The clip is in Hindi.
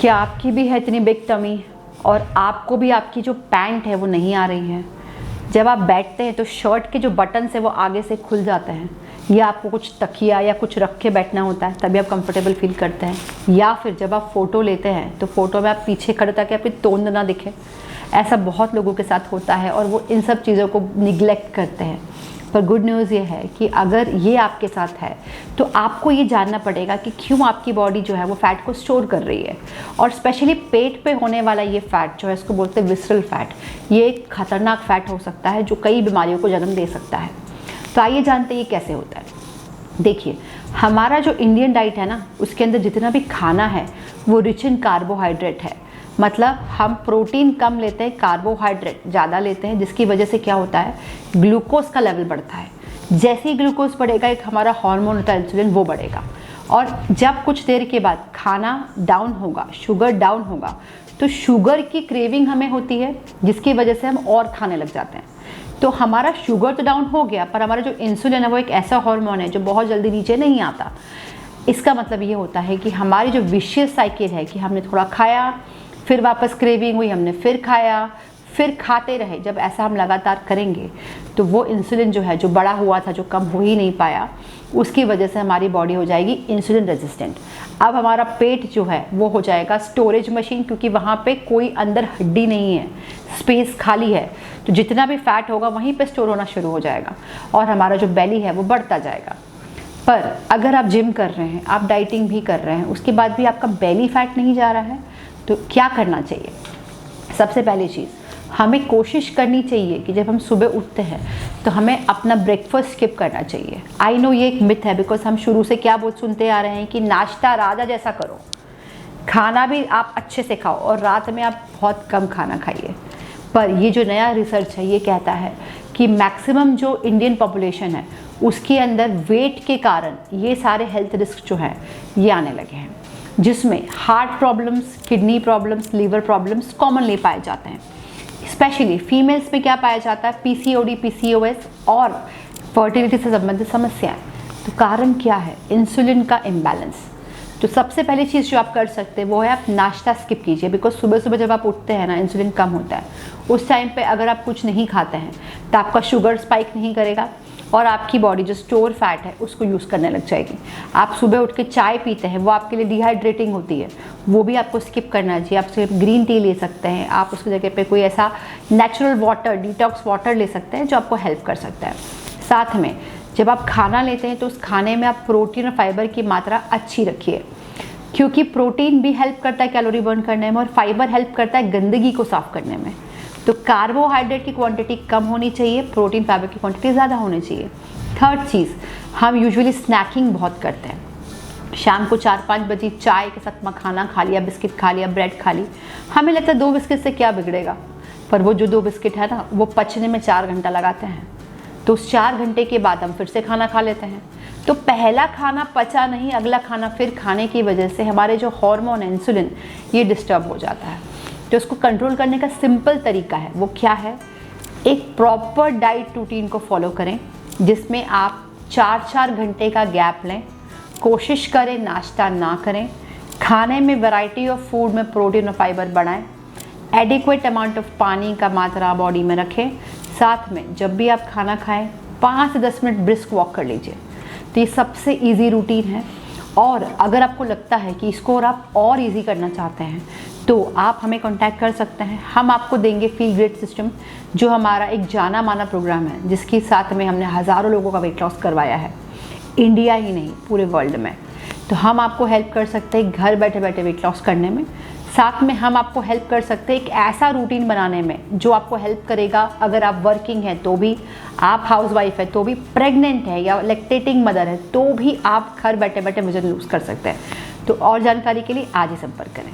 क्या आपकी भी है इतनी बिग टमी और आपको भी आपकी जो पैंट है वो नहीं आ रही है? जब आप बैठते हैं तो शर्ट के जो बटन्स है वो आगे से खुल जाते हैं, या आपको कुछ तकिया या कुछ रख के बैठना होता है तभी आप कंफर्टेबल फील करते हैं, या फिर जब आप फ़ोटो लेते हैं तो फ़ोटो में आप पीछे खड़े ताकि आपकी तोंद ना दिखे। ऐसा बहुत लोगों के साथ होता है और वो इन सब चीज़ों को निगलेक्ट करते हैं। पर गुड न्यूज़ ये है कि अगर ये आपके साथ है तो आपको ये जानना पड़ेगा कि क्यों आपकी बॉडी जो है वो फ़ैट को स्टोर कर रही है। और स्पेशली पेट पे होने वाला ये फ़ैट जो है, इसको बोलते हैं विसरल फैट, ये एक खतरनाक फ़ैट हो सकता है जो कई बीमारियों को जन्म दे सकता है। तो आइए जानते हैं ये कैसे होता है। देखिए, हमारा जो इंडियन डाइट है ना, उसके अंदर जितना भी खाना है वो रिच इन कार्बोहाइड्रेट है। मतलब हम प्रोटीन कम लेते हैं, कार्बोहाइड्रेट ज़्यादा लेते हैं, जिसकी वजह से क्या होता है, ग्लूकोज का लेवल बढ़ता है। जैसे ही ग्लूकोज बढ़ेगा, एक हमारा हार्मोन होता है इंसुलिन, वो बढ़ेगा। और जब कुछ देर के बाद खाना डाउन होगा, शुगर डाउन होगा, तो शुगर की क्रेविंग हमें होती है, जिसकी वजह से हम और खाने लग जाते हैं। तो हमारा शुगर तो डाउन हो गया, पर हमारा जो इंसुलिन है वो एक ऐसा हार्मोन है जो बहुत जल्दी नीचे नहीं आता। इसका मतलब ये होता है कि हमारी जो विशियस साइकिल है कि हमने थोड़ा खाया, फिर वापस क्रेविंग हुई, हमने फिर खाया, फिर खाते रहे, जब ऐसा हम लगातार करेंगे तो वो इंसुलिन जो है, जो बड़ा हुआ था, जो कम हो ही नहीं पाया, उसकी वजह से हमारी बॉडी हो जाएगी इंसुलिन रेजिस्टेंट। अब हमारा पेट जो है वो हो जाएगा स्टोरेज मशीन, क्योंकि वहाँ पे कोई अंदर हड्डी नहीं है, स्पेस खाली है, तो जितना भी फैट होगा वहीं पे स्टोर होना शुरू हो जाएगा और हमारा जो बेली है वो बढ़ता जाएगा। पर अगर आप जिम कर रहे हैं, आप डाइटिंग भी कर रहे हैं, उसके बाद भी आपका बेली फैट नहीं जा रहा है, तो क्या करना चाहिए? सबसे पहली चीज़, हमें कोशिश करनी चाहिए कि जब हम सुबह उठते हैं तो हमें अपना ब्रेकफास्ट स्किप करना चाहिए। आई नो ये एक मिथ है, बिकॉज हम शुरू से क्या बहुत सुनते आ रहे हैं कि नाश्ता राजा जैसा करो, खाना भी आप अच्छे से खाओ और रात में आप बहुत कम खाना खाइए। पर ये जो नया रिसर्च है ये कहता है कि मैक्सिमम जो इंडियन पॉपुलेशन है उसके अंदर वेट के कारण ये सारे हेल्थ रिस्क जो हैं ये आने लगे हैं, जिसमें heart problems, kidney problems, liver problems commonly पाए जाते हैं। स्पेशली फीमेल्स में क्या पाया जाता है, पीसीओडी, पीसीओएस और फर्टिलिटी से संबंधित समस्याएं। तो कारण क्या है? इंसुलिन का इम्बैलेंस। तो सबसे पहली चीज़ जो आप कर सकते हैं वो है आप नाश्ता स्किप कीजिए, बिकॉज सुबह सुबह जब आप उठते हैं ना, इंसुलिन कम होता है। उस टाइम पे अगर आप कुछ नहीं खाते हैं तो आपका शुगर स्पाइक नहीं करेगा और आपकी बॉडी जो स्टोर फैट है उसको यूज़ करने लग जाएगी। आप सुबह उठ के चाय पीते हैं, वो आपके लिए डिहाइड्रेटिंग होती है, वो भी आपको स्किप करना चाहिए। आप सिर्फ ग्रीन टी ले सकते हैं, आप उसकी जगह पे कोई ऐसा नेचुरल वाटर, डिटॉक्स वाटर ले सकते हैं जो आपको हेल्प कर सकता है। साथ में जब आप खाना लेते हैं तो उस खाने में आप प्रोटीन और फाइबर की मात्रा अच्छी रखिए, क्योंकि प्रोटीन भी हेल्प करता है कैलोरी बर्न करने में और फाइबर हेल्प करता है गंदगी को साफ करने में। तो कार्बोहाइड्रेट की क्वांटिटी कम होनी चाहिए, प्रोटीन फाइबर की क्वांटिटी ज़्यादा होनी चाहिए। थर्ड चीज़, हम यूजुअली स्नैकिंग बहुत करते हैं। शाम को 4-5 बजे चाय के साथ मखाना खा लिया, बिस्किट खा लिया, ब्रेड खा ली। हमें लगता है 2 बिस्किट से क्या बिगड़ेगा, पर वो जो 2 बिस्किट है ना, वो पचने में 4 घंटा लगाते हैं। तो उस 4 घंटे के बाद हम फिर से खाना खा लेते हैं। तो पहला खाना पचा नहीं, अगला खाना फिर खाने की वजह से हमारे जो हार्मोन है इंसुलिन, ये डिस्टर्ब हो जाता है। तो उसको कंट्रोल करने का सिंपल तरीका है, वो क्या है? एक प्रॉपर डाइट रूटीन को फॉलो करें, जिसमें आप 4-4 घंटे का गैप लें। कोशिश करें नाश्ता ना करें, खाने में वैरायटी ऑफ फूड में प्रोटीन और फाइबर बढ़ाएं, एडिक्वेट अमाउंट ऑफ पानी का मात्रा बॉडी में रखें। साथ में जब भी आप खाना खाएं 5 से 10 मिनट ब्रिस्क वॉक कर लीजिए। तो ये सबसे इजी रूटीन है। और अगर आपको लगता है कि इसको और आप और इजी करना चाहते हैं तो आप हमें कांटेक्ट कर सकते हैं। हम आपको देंगे फील ग्रेट सिस्टम, जो हमारा एक जाना माना प्रोग्राम है, जिसके साथ में हमने हज़ारों लोगों का वेट लॉस करवाया है, इंडिया ही नहीं पूरे वर्ल्ड में। तो हम आपको हेल्प कर सकते हैं घर बैठे बैठे वेट लॉस करने में। साथ में हम आपको हेल्प कर सकते हैं एक ऐसा रूटीन बनाने में जो आपको हेल्प करेगा, अगर आप वर्किंग हैं तो भी, आप हाउसवाइफ है तो भी, प्रेग्नेंट है या लैक्टेटिंग मदर है तो भी आप घर बैठे बैठे वजन लूज़ कर सकते हैं। तो और जानकारी के लिए आज ही संपर्क करें।